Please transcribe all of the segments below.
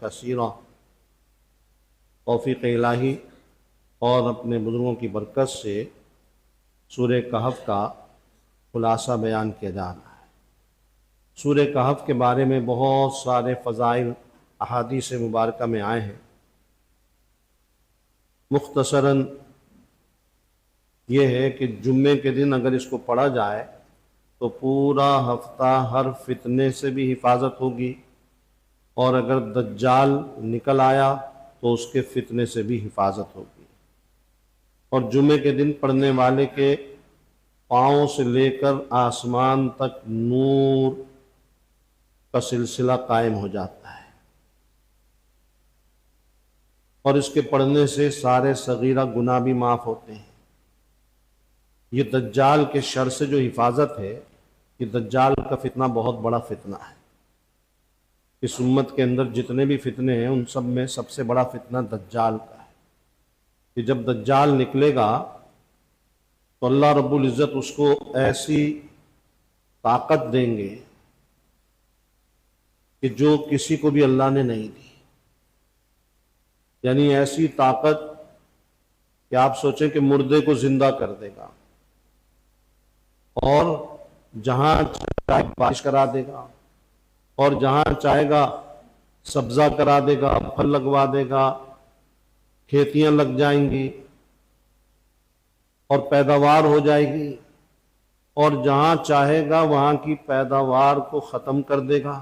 کثیرا۔ توفیق الہی اور اپنے بزرگوں کی برکت سے سورہ کہف کا خلاصہ بیان کیا جا رہا ہے۔ سورہ کہف کے بارے میں بہت سارے فضائل احادیث مبارکہ میں آئے ہیں۔ مختصراً یہ ہے کہ جمعے کے دن اگر اس کو پڑھا جائے تو پورا ہفتہ ہر فتنے سے بھی حفاظت ہوگی، اور اگر دجال نکل آیا تو اس کے فتنے سے بھی حفاظت ہوگی۔ اور جمعے کے دن پڑھنے والے کے پاؤں سے لے کر آسمان تک نور کا سلسلہ قائم ہو جاتا ہے، اور اس کے پڑھنے سے سارے صغیرہ گناہ بھی معاف ہوتے ہیں۔ یہ دجال کے شر سے جو حفاظت ہے، یہ دجال کا فتنہ بہت بڑا فتنہ ہے۔ اس امت کے اندر جتنے بھی فتنے ہیں ان سب میں سب سے بڑا فتنہ دجال کا ہے، کہ جب دجال نکلے گا تو اللہ رب العزت اس کو ایسی طاقت دیں گے کہ جو کسی کو بھی اللہ نے نہیں دی۔ یعنی ایسی طاقت کہ آپ سوچیں کہ مردے کو زندہ کر دے گا، اور جہاں چاہے بارش کرا دے گا، اور جہاں چاہے گا سبزہ کرا دے گا، پھل لگوا دے گا، کھیتیاں لگ جائیں گی اور پیداوار ہو جائے گی، اور جہاں چاہے گا وہاں کی پیداوار کو ختم کر دے گا،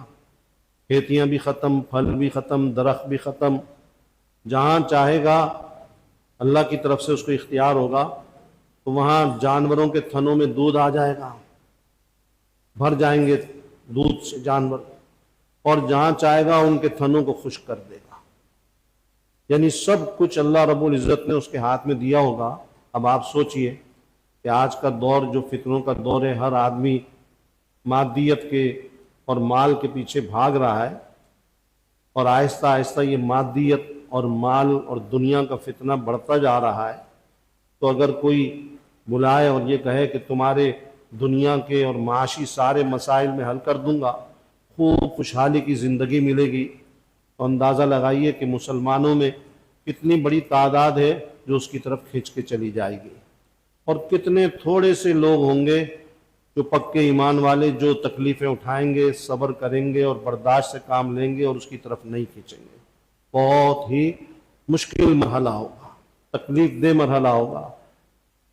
کھیتیاں بھی ختم، پھل بھی ختم، درخت بھی ختم۔ جہاں چاہے گا اللہ کی طرف سے اس کو اختیار ہوگا تو وہاں جانوروں کے تھنوں میں دودھ آ جائے گا، بھر جائیں گے دودھ سے جانور، اور جہاں چاہے گا ان کے تھنوں کو خشک کر دے گا۔ یعنی سب کچھ اللہ رب العزت نے اس کے ہاتھ میں دیا ہوگا۔ اب آپ سوچئے کہ آج کا دور جو فتنوں کا دور ہے، ہر آدمی مادیت کے اور مال کے پیچھے بھاگ رہا ہے، اور آہستہ آہستہ یہ مادیت اور مال اور دنیا کا فتنہ بڑھتا جا رہا ہے۔ تو اگر کوئی بلائے اور یہ کہے کہ تمہارے دنیا کے اور معاشی سارے مسائل میں حل کر دوں گا، خوب خوشحالی کی زندگی ملے گی، تو اندازہ لگائیے کہ مسلمانوں میں کتنی بڑی تعداد ہے جو اس کی طرف کھنچ کے چلی جائے گی، اور کتنے تھوڑے سے لوگ ہوں گے جو پکے ایمان والے، جو تکلیفیں اٹھائیں گے، صبر کریں گے اور برداشت سے کام لیں گے اور اس کی طرف نہیں کھنچیں گے۔ بہت ہی مشکل مرحلہ ہوگا، تکلیف دہ مرحلہ ہوگا۔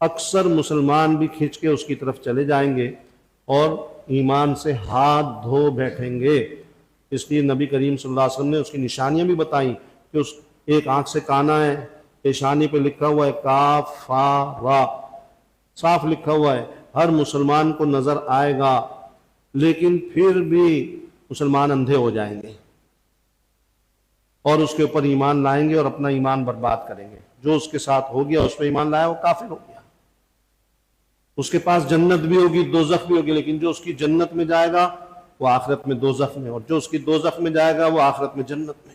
اکثر مسلمان بھی کھنچ کے اس کی طرف چلے جائیں گے اور ایمان سے ہاتھ دھو بیٹھیں گے۔ اس لیے نبی کریم صلی اللہ علیہ وسلم نے اس کی نشانیاں بھی بتائیں کہ اس ایک آنکھ سے کانا ہے، پیشانی پہ لکھا ہوا ہے کافارا، صاف لکھا ہوا ہے، ہر مسلمان کو نظر آئے گا، لیکن پھر بھی مسلمان اندھے ہو جائیں گے اور اس کے اوپر ایمان لائیں گے اور اپنا ایمان برباد کریں گے۔ جو اس کے ساتھ ہو گیا، اس پہ ایمان لایا، وہ کافر ہو گیا۔ اس کے پاس جنت بھی ہوگی، دوزخ بھی ہوگی، لیکن جو اس کی جنت میں جائے گا وہ آخرت میں دوزخ میں، اور جو اس کی دوزخ میں جائے گا وہ آخرت میں جنت میں۔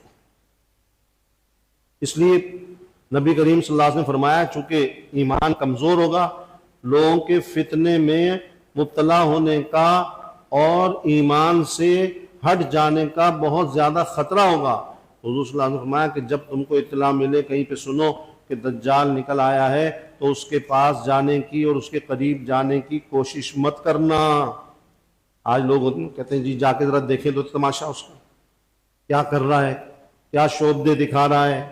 اس لیے نبی کریم صلی اللہ علیہ وسلم نے فرمایا چونکہ ایمان کمزور ہوگا، لوگوں کے فتنے میں مبتلا ہونے کا اور ایمان سے ہٹ جانے کا بہت زیادہ خطرہ ہوگا۔ حضور صلی اللہ علیہ وسلم نے فرمایا کہ جب تم کو اطلاع ملے، کہیں پہ سنو کہ دجال نکل آیا ہے، تو اس کے پاس جانے کی اور اس کے قریب جانے کی کوشش مت کرنا۔ آج لوگ کہتے ہیں جی جا کے ذرا دیکھیں تو تماشا اس کا کیا کر رہا ہے، کیا شوبدے دکھا رہا ہے،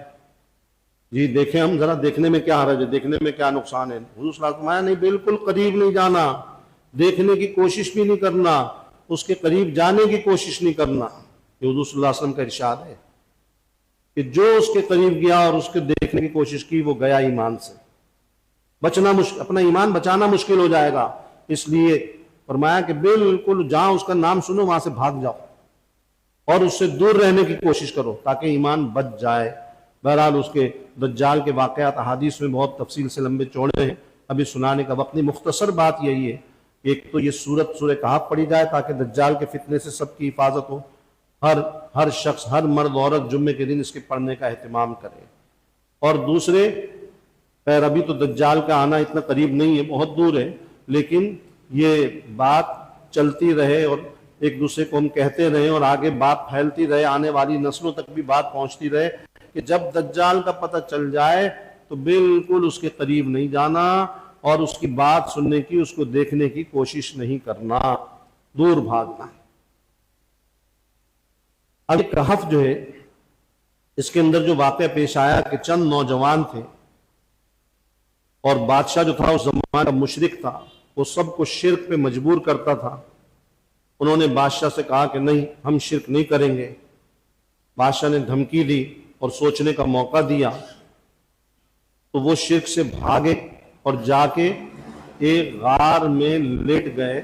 جی دیکھیں ہم ذرا، دیکھنے میں کیا حرج ہے، دیکھنے میں کیا نقصان ہے۔ حضور صلی اللہ علیہ وسلم نے نہیں، بالکل قریب نہیں جانا، دیکھنے کی کوشش بھی نہیں کرنا، اس کے قریب جانے کی کوشش نہیں کرنا۔ یہ حضور صلی اللہ علیہ وسلم کا ارشاد ہے کہ جو اس کے قریب گیا اور اس کے دیکھنے کی کوشش کی وہ گیا ایمان سے۔ اپنا ایمان بچانا مشکل ہو جائے گا۔ اس لیے فرمایا کہ بالکل جہاں اس کا نام سنو وہاں سے بھاگ جاؤ اور اس سے دور رہنے کی کوشش کرو تاکہ ایمان بچ جائے۔ بہرحال اس کے دجال کے واقعات احادیث میں بہت تفصیل سے لمبے چوڑے ہیں، ابھی سنانے کا وقت نہیں۔ مختصر بات یہی ہے کہ ایک تو یہ سورہ کہف پڑھی جائے تاکہ دجال کے فتنے سے سب کی حفاظت ہو، ہر شخص، ہر مرد عورت جمعے کے دن اس کے پڑھنے کا اہتمام کرے۔ اور دوسرے، خیر ابھی تو دجال کا آنا اتنا قریب نہیں ہے، بہت دور ہے، لیکن یہ بات چلتی رہے اور ایک دوسرے کو ہم کہتے رہیں اور آگے بات پھیلتی رہے، آنے والی نسلوں تک بھی بات پہنچتی رہے کہ جب دجال کا پتہ چل جائے تو بالکل اس کے قریب نہیں جانا اور اس کی بات سننے کی، اس کو دیکھنے کی کوشش نہیں کرنا، دور بھاگنا۔ اب کہف جو ہے، اس کے اندر جو واقعہ پیش آیا کہ چند نوجوان تھے اور بادشاہ جو تھا اس زمانے کا مشرک تھا، وہ سب کو شرک پہ مجبور کرتا تھا۔ انہوں نے بادشاہ سے کہا کہ نہیں، ہم شرک نہیں کریں گے۔ بادشاہ نے دھمکی دی اور سوچنے کا موقع دیا، تو وہ شرک سے بھاگے اور جا کے ایک غار میں لیٹ گئے۔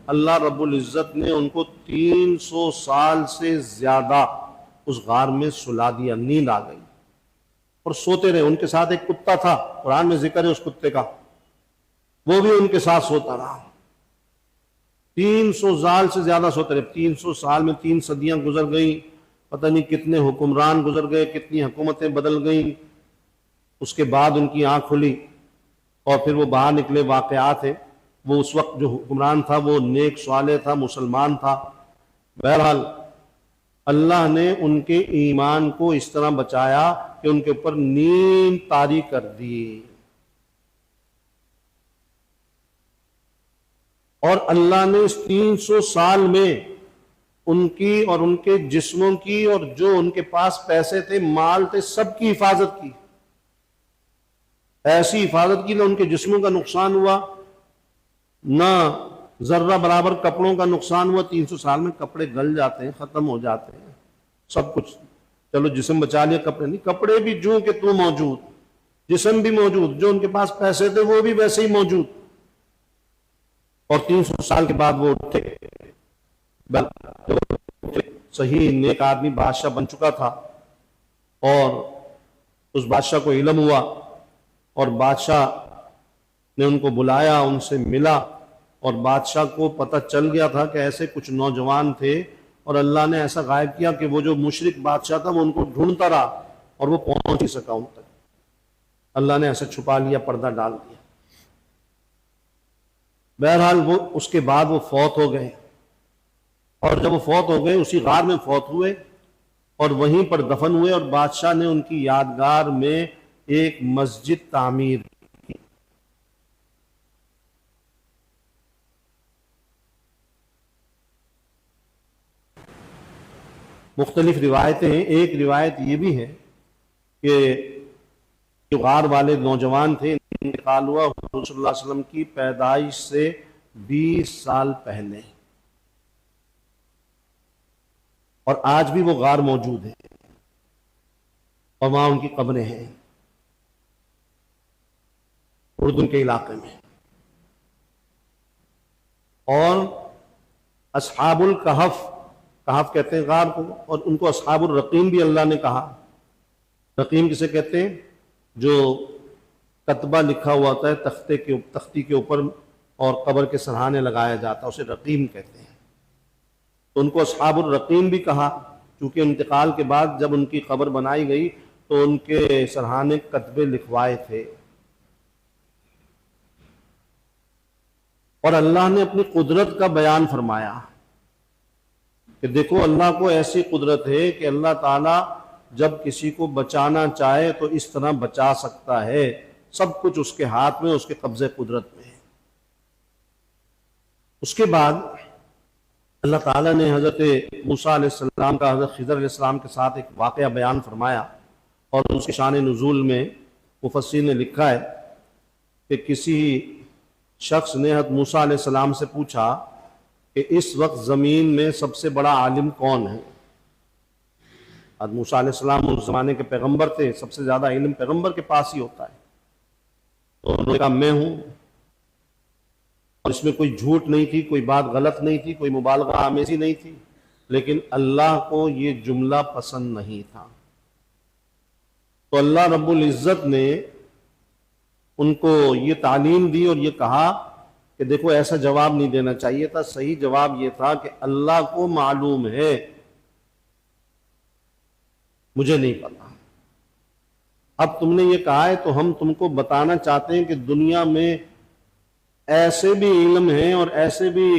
اللہ رب العزت نے ان کو 300 سال سے زیادہ اس غار میں سلا دیا، نیند آ گئی اور سوتے رہے۔ ان کے ساتھ ایک کتا تھا، قرآن میں ذکر ہے اس کتے کا، وہ بھی ان کے ساتھ سوتا رہا۔ 300 سال سے زیادہ سوتے رہے۔ 300 سال میں 3 صدیاں گزر گئیں، پتہ نہیں کتنے حکمران گزر گئے، کتنی حکومتیں بدل گئیں۔ اس کے بعد ان کی آنکھ کھلی اور پھر وہ باہر نکلے۔ واقعات ہے، وہ اس وقت جو حکمران تھا وہ نیک صالح تھا، مسلمان تھا۔ بہرحال اللہ نے ان کے ایمان کو اس طرح بچایا کہ ان کے اوپر نیند طاری کر دی، اور اللہ نے اس 300 سال میں ان کی اور ان کے جسموں کی اور جو ان کے پاس پیسے تھے، مال تھے، سب کی حفاظت کی۔ ایسی حفاظت کی نہ ان کے جسموں کا نقصان ہوا، نہ ذرہ برابر کپڑوں کا نقصان ہوا۔ 300 سال میں کپڑے گل جاتے ہیں، ختم ہو جاتے ہیں، سب کچھ۔ چلو جسم بچا لیا، کپڑے نہیں، کپڑے بھی جو کہ تو موجود، جسم بھی موجود، جو ان کے پاس پیسے تھے وہ بھی ویسے ہی موجود۔ اور 300 سال کے بعد وہ اٹھے، صحیح نیک آدمی بادشاہ بن چکا تھا، اور اس بادشاہ کو علم ہوا اور بادشاہ نے ان کو بلایا، ان سے ملا، اور بادشاہ کو پتہ چل گیا تھا کہ ایسے کچھ نوجوان تھے، اور اللہ نے ایسا غائب کیا کہ وہ جو مشرک بادشاہ تھا وہ ان کو ڈھونڈتا رہا اور وہ پہنچ نہیں سکا ان تک۔ اللہ نے ایسا چھپا لیا، پردہ ڈال دیا۔ بہرحال وہ اس کے بعد وہ فوت ہو گئے، اور جب وہ فوت ہو گئے اسی غار میں فوت ہوئے اور وہیں پر دفن ہوئے، اور بادشاہ نے ان کی یادگار میں ایک مسجد تعمیر کی۔ مختلف روایتیں ہیں، ایک روایت یہ بھی ہے کہ جو غار والے نوجوان تھے، انتقال ہوا حضور صلی اللہ علیہ وسلم کی پیدائش سے 20 سال پہلے، اور آج بھی وہ غار موجود ہے اور وہاں ان کی قبریں ہیں اردن کے علاقے میں۔ اور اصحاب الکہف، کہف کہتے ہیں غار کو، اور ان کو اصحاب الرقیم بھی اللہ نے کہا۔ رقیم کسے کہتے ہیں؟ جو کتبہ لکھا ہوا ہوتا ہے تختی کے اوپر اور قبر کے سرہانے لگایا جاتا ہے، اسے رقیم کہتے ہیں۔ تو ان کو اصحاب الرقیم بھی کہا، چونکہ انتقال کے بعد جب ان کی قبر بنائی گئی تو ان کے سرہانے کتبے لکھوائے تھے۔ اور اللہ نے اپنی قدرت کا بیان فرمایا کہ دیکھو اللہ کو ایسی قدرت ہے کہ اللہ تعالیٰ جب کسی کو بچانا چاہے تو اس طرح بچا سکتا ہے، سب کچھ اس کے ہاتھ میں، اس کے قبضے قدرت میں ہے۔ اس کے بعد اللہ تعالیٰ نے حضرت موسیٰ علیہ السلام کا حضرت خضر علیہ السلام کے ساتھ ایک واقعہ بیان فرمایا، اور اس کے شان نزول میں مفسرین نے لکھا ہے کہ کسی شخص نے حضرت موسیٰ علیہ السلام سے پوچھا کہ اس وقت زمین میں سب سے بڑا عالم کون ہے؟ حضرت موسیٰ علیہ السلام اس زمانے کے پیغمبر تھے، سب سے زیادہ علم پیغمبر کے پاس ہی ہوتا ہے۔ تو انہوں نے کہا میں ہوں، اور اس میں کوئی جھوٹ نہیں تھی، کوئی بات غلط نہیں تھی، کوئی مبالغہ آمیزی نہیں تھی، لیکن اللہ کو یہ جملہ پسند نہیں تھا۔ تو اللہ رب العزت نے ان کو یہ تعلیم دی اور یہ کہا کہ دیکھو ایسا جواب نہیں دینا چاہیے تھا، صحیح جواب یہ تھا کہ اللہ کو معلوم ہے، مجھے نہیں پتا۔ اب تم نے یہ کہا ہے تو ہم تم کو بتانا چاہتے ہیں کہ دنیا میں ایسے بھی علم ہیں اور ایسے بھی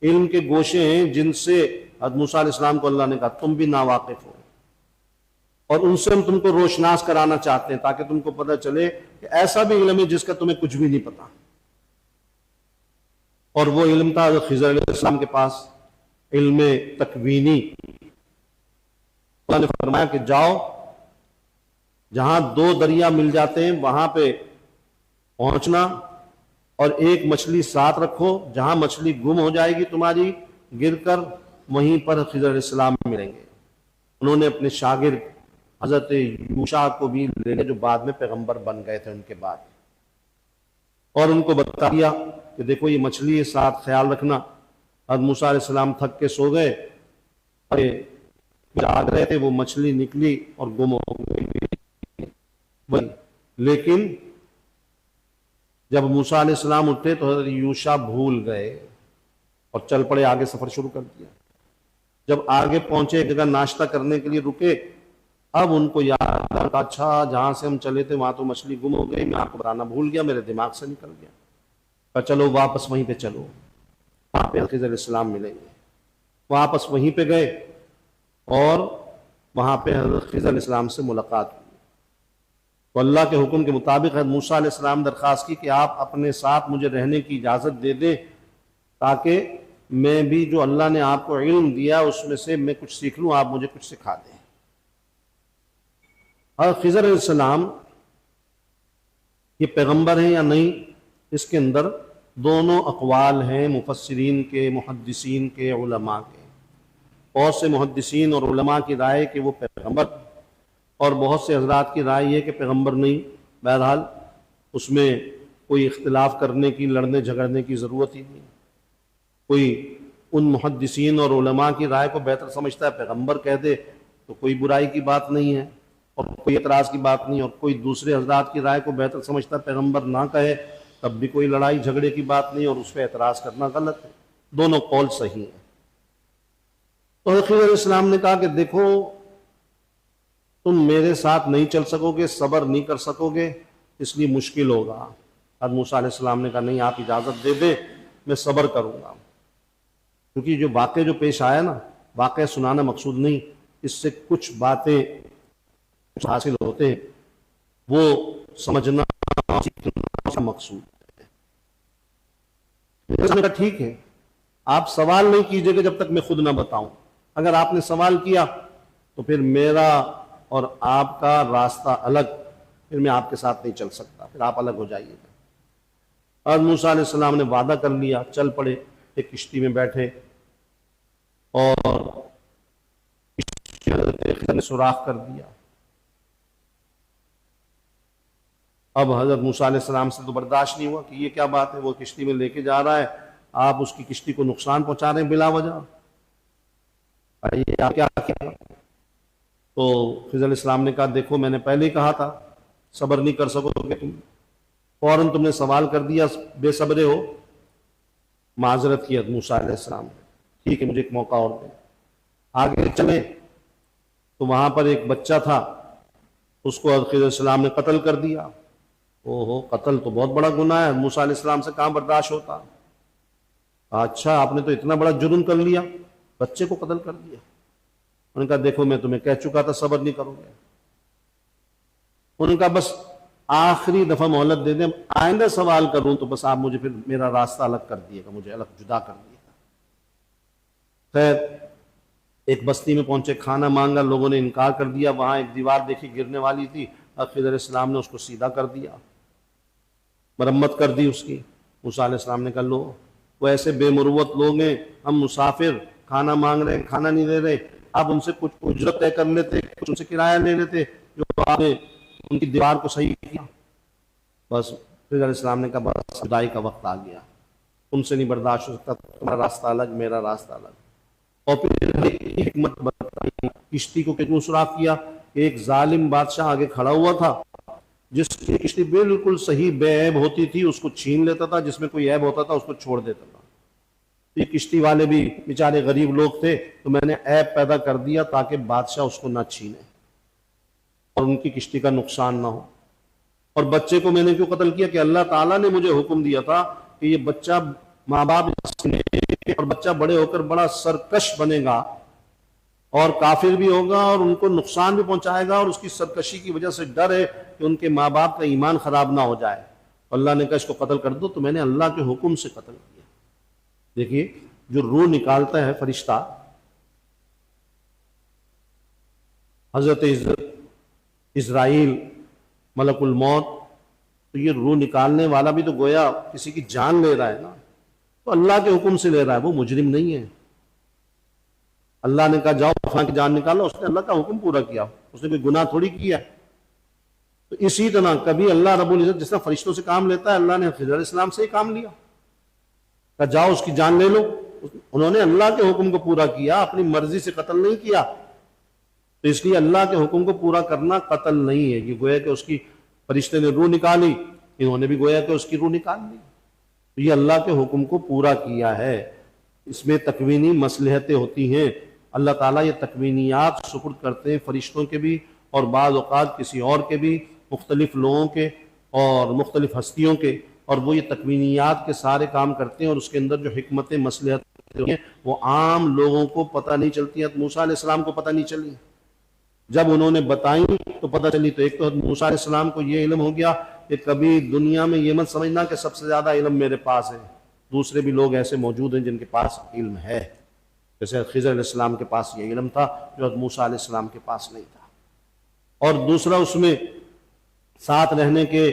علم کے گوشے ہیں جن سے حضرت موسیٰ علیہ السلام کو اللہ نے کہا تم بھی ناواقف ہو، اور ان سے ہم تم کو روشناس کرانا چاہتے ہیں تاکہ تم کو پتہ چلے کہ ایسا بھی علم ہے جس کا تمہیں کچھ بھی نہیں پتا۔ اور وہ علم تھا حضرت خضر علیہ السلام کے پاس، علم تکوینی۔ اللہ نے فرمایا کہ جاؤ، جہاں دو دریا مل جاتے ہیں وہاں پہ پہنچنا، اور ایک مچھلی ساتھ رکھو، جہاں مچھلی گم ہو جائے گی تمہاری گر کر، وہیں پر خضر علیہ السلام ملیں گے۔ انہوں نے اپنے شاگرد حضرت یوشع کو بھی لے لیا جو بعد میں پیغمبر بن گئے تھے ان کے بعد، اور ان کو بتا دیا کہ دیکھو یہ مچھلی ہے، ساتھ خیال رکھنا۔ حضرت موسیٰ علیہ السلام تھک کے سو گئے، جاگ رہے تھے، وہ مچھلی نکلی اور گم ہو گئی۔ لیکن جب موسیٰ علیہ السلام اٹھے تو حضرت یوشع بھول گئے اور چل پڑے، آگے سفر شروع کر دیا۔ جب آگے پہنچے، ایک جگہ ناشتہ کرنے کے لیے رکے، اب ان کو یاد آیا اچھا جہاں سے ہم چلے تھے وہاں تو مچھلی گم ہو گئی، میں آپ کو بتانا بھول گیا، میرے دماغ سے نکل گیا۔ کہا چلو واپس وہیں پہ چلو، وہاں پہ خضر علیہ السلام ملیں گے۔ واپس وہیں پہ گئے اور وہاں پہ حضرت خضر علیہ السلام سے ملاقات ہوئی۔ تو اللہ کے حکم کے مطابق حضرت موسیٰ علیہ السلام درخواست کی کہ آپ اپنے ساتھ مجھے رہنے کی اجازت دے دیں تاکہ میں بھی جو اللہ نے آپ کو علم دیا اس میں سے میں کچھ سیکھ لوں، آپ مجھے کچھ سکھا دیں۔ حضرت خضر علیہ السلام یہ پیغمبر ہیں یا نہیں، اس کے اندر دونوں اقوال ہیں مفسرین کے، محدثین کے، علماء کے۔ بہت سے محدثین اور علماء کی رائے کہ وہ پیغمبر، اور بہت سے حضرات کی رائے یہ کہ پیغمبر نہیں۔ بہرحال اس میں کوئی اختلاف کرنے کی، لڑنے جھگڑنے کی ضرورت ہی نہیں۔ کوئی ان محدثین اور علماء کی رائے کو بہتر سمجھتا ہے پیغمبر کہہ دے تو کوئی برائی کی بات نہیں ہے اور کوئی اعتراض کی بات نہیں، اور کوئی دوسرے حضرات کی رائے کو بہتر سمجھتا ہے پیغمبر نہ کہے تب بھی کوئی لڑائی جھگڑے کی بات نہیں اور اس پہ اعتراض کرنا غلط ہے۔ دونوں قول صحیح ہیں۔ تو حضرت خضر علیہ السلام نے کہا کہ دیکھو تم میرے ساتھ نہیں چل سکو گے، صبر نہیں کر سکو گے، اس لیے مشکل ہوگا۔ حضرت موسیٰ علیہ السلام نے کہا نہیں، آپ اجازت دے دیں، میں صبر کروں گا، کیونکہ جو واقعہ جو پیش آیا نا، واقعہ سنانا مقصود نہیں، اس سے کچھ باتیں حاصل ہوتے ہیں، وہ سمجھنا مقصود ہے۔ میں نے کہا ٹھیک ہے، آپ سوال نہیں کیجئے گا جب تک میں خود نہ بتاؤں، اگر آپ نے سوال کیا تو پھر میرا اور آپ کا راستہ الگ، پھر میں آپ کے ساتھ نہیں چل سکتا، پھر آپ الگ ہو جائیے گا۔ اور موسیٰ علیہ السلام نے وعدہ کر لیا، چل پڑے، ایک کشتی میں بیٹھے اور کشتی نے سوراخ کر دیا۔ اب حضرت موسیٰ علیہ السلام سے تو برداشت نہیں ہوا کہ یہ کیا بات ہے، وہ کشتی میں لے کے جا رہا ہے، آپ اس کی کشتی کو نقصان پہنچا رہے ہیں بلا وجہ، آپ کیا کیا؟ تو خضر علیہ السلام نے کہا دیکھو میں نے پہلے ہی کہا تھا صبر نہیں کر سکو گے تم، فوراً تم نے سوال کر دیا، بے صبرے ہو۔ معذرت کی حضرت موسیٰ علیہ السلام نے، ٹھیک ہے مجھے ایک موقع اور دیں۔ آگے چلے تو وہاں پر ایک بچہ تھا، اس کو حضرت خضر علیہ السلام نے قتل کر دیا۔ قتل تو بہت بڑا گناہ ہے، موسیٰ علیہ السلام سے کہاں برداشت ہوتا۔ اچھا آپ نے تو اتنا بڑا جرم کر لیا، بچے کو قتل کر دیا۔ انہوں نے کہا دیکھو میں تمہیں کہہ چکا تھا صبر نہیں کرو گے۔ انہوں نے کہا بس آخری دفعہ مہلت دے دیں، آئندہ سوال کروں تو بس آپ مجھے پھر میرا راستہ الگ کر دیے گا، مجھے الگ جدا کر دیے گا۔ خیر ایک بستی میں پہنچے، کھانا مانگا، لوگوں نے انکار کر دیا، وہاں ایک دیوار دیکھی گرنے والی تھی، خضر علیہ السلام نے اس کو سیدھا کر دیا، مرمت کر دی اس کی۔ موسیٰ علیہ السلام نے کہا لو وہ ایسے بے مروت لوگ ہیں، ہم مسافر کھانا مانگ رہے ہیں، کھانا نہیں دے رہے، آپ ان سے کچھ اجرت طے کر لیتے، کچھ ان سے کرایہ لے لیتے، جو آپ نے ان کی دیوار کو صحیح کیا۔ بس خضر علیہ السلام نے کہا بس جدائی کا وقت آ گیا، تم سے نہیں برداشت ہو سکتا، تمہارا راستہ الگ میرا راستہ الگ۔ اور پھر حکمت بتائی، کشتی کو کتنا سوراخ کیا کہ ایک ظالم بادشاہ آگے کھڑا ہوا تھا، جس کی کشتی بالکل صحیح بے عیب ہوتی تھی اس کو چھین لیتا تھا، جس میں کوئی عیب ہوتا تھا اس کو چھوڑ دیتا تھا۔ یہ کشتی والے بھی بیچارے غریب لوگ تھے، تو میں نے عیب پیدا کر دیا تاکہ بادشاہ اس کو نہ چھینے اور ان کی کشتی کا نقصان نہ ہو۔ اور بچے کو میں نے کیوں قتل کیا کہ اللہ تعالیٰ نے مجھے حکم دیا تھا کہ یہ بچہ ماں باپ اور بچہ بڑے ہو کر بڑا سرکش بنے گا اور کافر بھی ہوگا اور ان کو نقصان بھی پہنچائے گا، اور اس کی سرکشی کی وجہ سے ڈر ہے کہ ان کے ماں باپ کا ایمان خراب نہ ہو جائے، اللہ نے کہا اس کو قتل کر دو، تو میں نے اللہ کے حکم سے قتل کیا۔ دیکھیے جو روح نکالتا ہے فرشتہ، حضرت اسرائیل ملک الموت، تو یہ روح نکالنے والا بھی تو گویا کسی کی جان لے رہا ہے نا، تو اللہ کے حکم سے لے رہا ہے، وہ مجرم نہیں ہے۔ اللہ نے کہا جاؤ فلاں کی جان نکالو، اس نے اللہ کا حکم پورا کیا، اس نے کوئی گناہ تھوڑی کیا۔ تو اسی طرح کبھی اللہ رب العزت جس طرح فرشتوں سے کام لیتا ہے، اللہ نے خضر علیہ السلام سے ہی کام لیا، کہا جاؤ اس کی جان لے لو، انہوں نے اللہ کے حکم کو پورا کیا، اپنی مرضی سے قتل نہیں کیا۔ تو اس لیے اللہ کے حکم کو پورا کرنا قتل نہیں ہے، یہ گویا کہ اس کی فرشتے نے روح نکالی، انہوں نے بھی گویا کہ اس کی روح نکال لی، تو یہ اللہ کے حکم کو پورا کیا ہے۔ اس میں تکوینی مصلحتیں ہوتی ہیں، اللہ تعالیٰ یہ تکوینیات سپرد کرتے ہیں فرشتوں کے بھی، اور بعض اوقات کسی اور کے بھی، مختلف لوگوں کے اور مختلف ہستیوں کے، اور وہ یہ تکوینیات کے سارے کام کرتے ہیں، اور اس کے اندر جو حکمتیں مصلحتیں ہیں وہ عام لوگوں کو پتہ نہیں چلتی ہیں۔ موسیٰ علیہ السلام کو پتہ نہیں چلی، جب انہوں نے بتائیں تو پتہ چلی۔ تو ایک تو موسیٰ علیہ السلام کو یہ علم ہو گیا کہ کبھی دنیا میں یہ مت سمجھنا کہ سب سے زیادہ علم میرے پاس ہے، دوسرے بھی لوگ ایسے موجود ہیں جن کے پاس علم ہے، جیسے خضر علیہ السلام کے پاس یہ علم تھا جو حضرت موسیٰ علیہ السلام کے پاس نہیں تھا۔ اور دوسرا اس میں ساتھ رہنے کے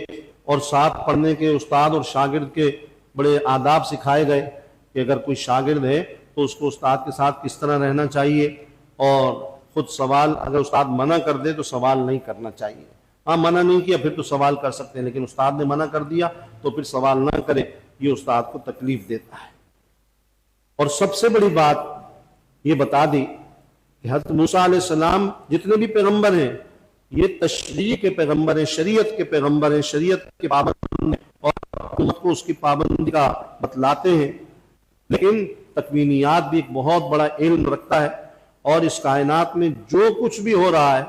اور ساتھ پڑھنے کے استاد اور شاگرد کے بڑے آداب سکھائے گئے کہ اگر کوئی شاگرد ہے تو اس کو استاد کے ساتھ کس طرح رہنا چاہیے، اور خود سوال اگر استاد منع کر دے تو سوال نہیں کرنا چاہیے۔ ہاں منع نہیں کیا پھر تو سوال کر سکتے ہیں، لیکن استاد نے منع کر دیا تو پھر سوال نہ کرے، یہ استاد کو تکلیف دیتا ہے۔ اور سب سے بڑی بات یہ بتا دی کہ حضرت موسیٰ علیہ السلام جتنے بھی پیغمبر ہیں یہ تشریع کے پیغمبر ہیں، شریعت کے پیغمبر ہیں، شریعت کے پابند ہیں، اور امت کو اس کی پابندی کا بتلاتے ہیں، لیکن تکوینیات بھی ایک بہت بڑا علم رکھتا ہے، اور اس کائنات میں جو کچھ بھی ہو رہا ہے،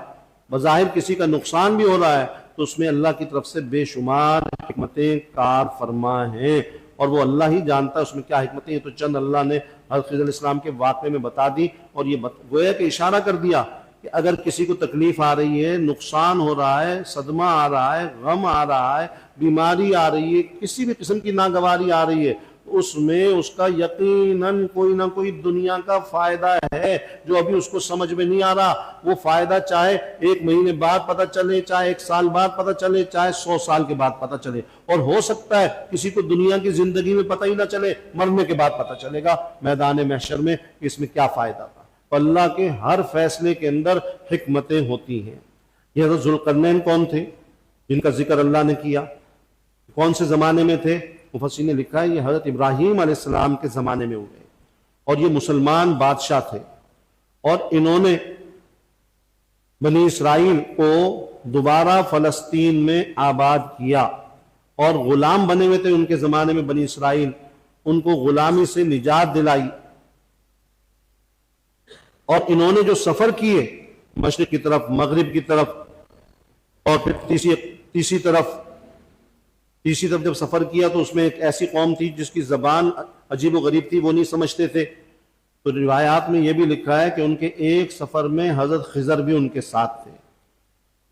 بظاہر کسی کا نقصان بھی ہو رہا ہے، تو اس میں اللہ کی طرف سے بے شمار حکمتیں کار فرما ہیں، اور وہ اللہ ہی جانتا ہے اس میں کیا حکمتیں ہیں۔ تو چند اللہ نے حضرت خضر علیہ السلام کے واقعے میں بتا دی، اور یہ گویا کہ اشارہ کر دیا کہ اگر کسی کو تکلیف آ رہی ہے، نقصان ہو رہا ہے، صدمہ آ رہا ہے، غم آ رہا ہے، بیماری آ رہی ہے، کسی بھی قسم کی ناگواری آ رہی ہے، اس میں اس کا یقیناً کوئی نہ کوئی دنیا کا فائدہ ہے جو ابھی اس کو سمجھ میں نہیں آ رہا۔ وہ فائدہ چاہے 1 مہینے بعد پتہ چلے، چاہے 1 سال بعد پتہ چلے، چاہے 100 سال کے بعد پتہ چلے، اور ہو سکتا ہے کسی کو دنیا کی زندگی میں پتہ ہی نہ چلے، مرنے کے بعد پتہ چلے گا میدان محشر میں کہ اس میں کیا فائدہ تھا۔ اللہ کے ہر فیصلے کے اندر حکمتیں ہوتی ہیں۔ یہ حضرت ذوالقرنین کون تھے جن کا ذکر اللہ نے کیا؟ کون سے زمانے میں تھے؟ مفسرین نے لکھا ہے یہ حضرت ابراہیم علیہ السلام کے زمانے میں ہوئے، اور یہ مسلمان بادشاہ تھے، اور انہوں نے بنی اسرائیل کو دوبارہ فلسطین میں آباد کیا، اور غلام بنے ہوئے تھے ان کے زمانے میں بنی اسرائیل، ان کو غلامی سے نجات دلائی، اور انہوں نے جو سفر کیے مشرق کی طرف، مغرب کی طرف، اور پھر تیسری طرف جب سفر کیا تو اس میں ایک ایسی قوم تھی جس کی زبان عجیب و غریب تھی، وہ نہیں سمجھتے تھے، تو روایات میں یہ بھی لکھا ہے کہ ان کے ایک سفر میں حضرت خضر بھی ان کے ساتھ تھے،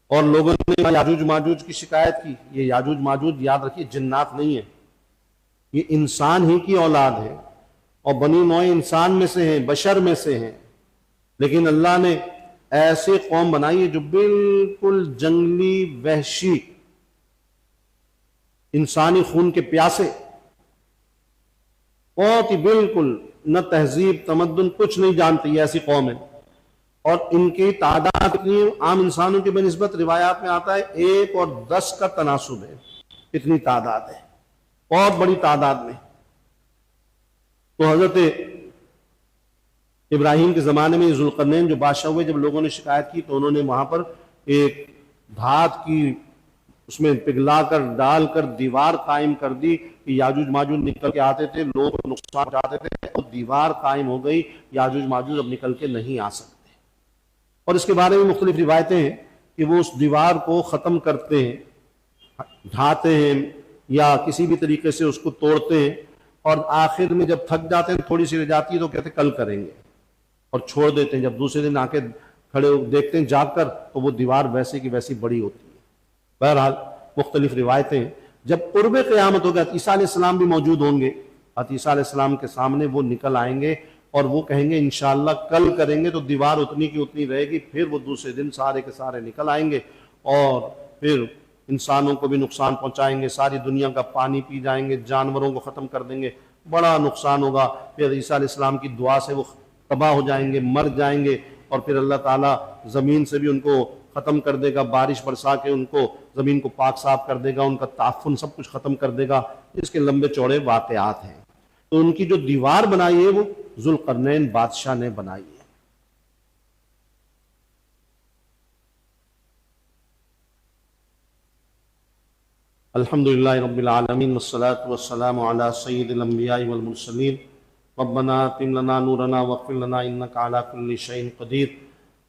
اور لوگوں نے یاجوج ماجوج کی شکایت کی۔ یہ یاجوج ماجوج یاد رکھیے جنات نہیں ہیں، یہ انسان ہی کی اولاد ہے، اور بنی نوع انسان میں سے ہیں، بشر میں سے ہیں، لیکن اللہ نے ایسے قوم بنائی ہے جو بالکل جنگلی، وحشی، انسانی خون کے پیاسے، بہت ہی بالکل نہ تہذیب تمدن کچھ نہیں جانتی، ایسی قوم ہے، اور ان کی تعداد اتنی عام انسانوں کی بنسبت روایات میں آتا ہے 1 اور 10 کا تناسب ہے، اتنی تعداد ہے، بہت بڑی تعداد میں۔ تو حضرت ابراہیم کے زمانے میں ذوالقرنین جو بادشاہ ہوئے، جب لوگوں نے شکایت کی تو انہوں نے وہاں پر ایک دھات کی اس میں پگھلا کر ڈال کر دیوار قائم کر دی کہ یاجوج ماجوج نکل کے آتے تھے، لوگوں کو نقصان پہنچاتے تھے، اور دیوار قائم ہو گئی، یاجوج ماجوج اب نکل کے نہیں آ سکتے۔ اور اس کے بارے میں مختلف روایتیں ہیں کہ وہ اس دیوار کو ختم کرتے ہیں، ڈھاتے ہیں یا کسی بھی طریقے سے اس کو توڑتے ہیں، اور آخر میں جب تھک جاتے ہیں تھوڑی سی رہ جاتی ہے تو کہتے ہیں کل کریں گے اور چھوڑ دیتے ہیں. جب دوسرے دن آ کے کھڑے دیکھتے ہیں جاگ کر تو وہ دیوار ویسے کی ویسی بڑی ہوتی ہے. بہرحال مختلف روایتیں. جب قرب قیامت ہوگا عیسیٰ علیہ السلام بھی موجود ہوں گے. عیسیٰ علیہ السلام کے سامنے وہ نکل آئیں گے اور وہ کہیں گے انشاءاللہ کل کریں گے تو دیوار اتنی کی اتنی رہے گی. پھر وہ دوسرے دن سارے کے سارے نکل آئیں گے اور پھر انسانوں کو بھی نقصان پہنچائیں گے, ساری دنیا کا پانی پی جائیں گے, جانوروں کو ختم کر دیں گے, بڑا نقصان ہوگا. پھر عیسیٰ علیہ السلام کی دعا سے وہ تباہ ہو جائیں گے, مر جائیں گے, اور پھر اللہ تعالیٰ زمین سے بھی ان کو ختم کر دے گا, بارش برسا کے ان کو زمین کو پاک صاف کر دے گا, ان کا تعفن سب کچھ ختم کر دے گا. اس کے لمبے چوڑے واقعات ہیں. تو ان کی جو دیوار بنائی ہے وہ ذوالقرنین بادشاہ نے بنائی ہے. الحمدللہ رب العالمین والصلاة والسلام علی سید الانبیاء والمرسلین. ربنا اتم لنا نورنا واغفر لنا انک علی کل شیء قدیر.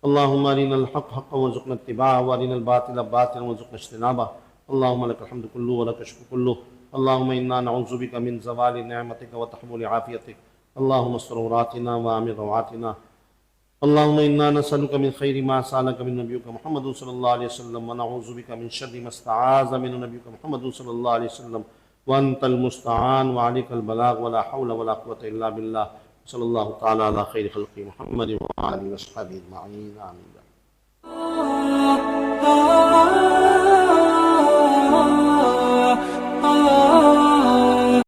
اللہم ارنا الحق حقا وارزقنا اتباعہ وارنا الباطل باطلا وارزقنا اجتنابہ. اللہم لک الحمد کلہ ولک الشکر کلہ. اللہم انا نعوذ بک من زوال نعمتک وتحول عافیتک. اللہم استر عوراتنا وآمن روعاتنا. اللہم انا نسألک من خیر ما سألک من نبیک محمد صلی اللہ علیہ وسلم ونعوذ بک من شر ما استعاذ من نبیک محمد صلی اللہ علیہ وسلم وانت المستعان وعلیک البلاغ ولا حول ولا قوة الا باللہ. صلی اللہ تعالی علی خیر خلق محمد وآلہ وصحبہ اجمعین. آمین.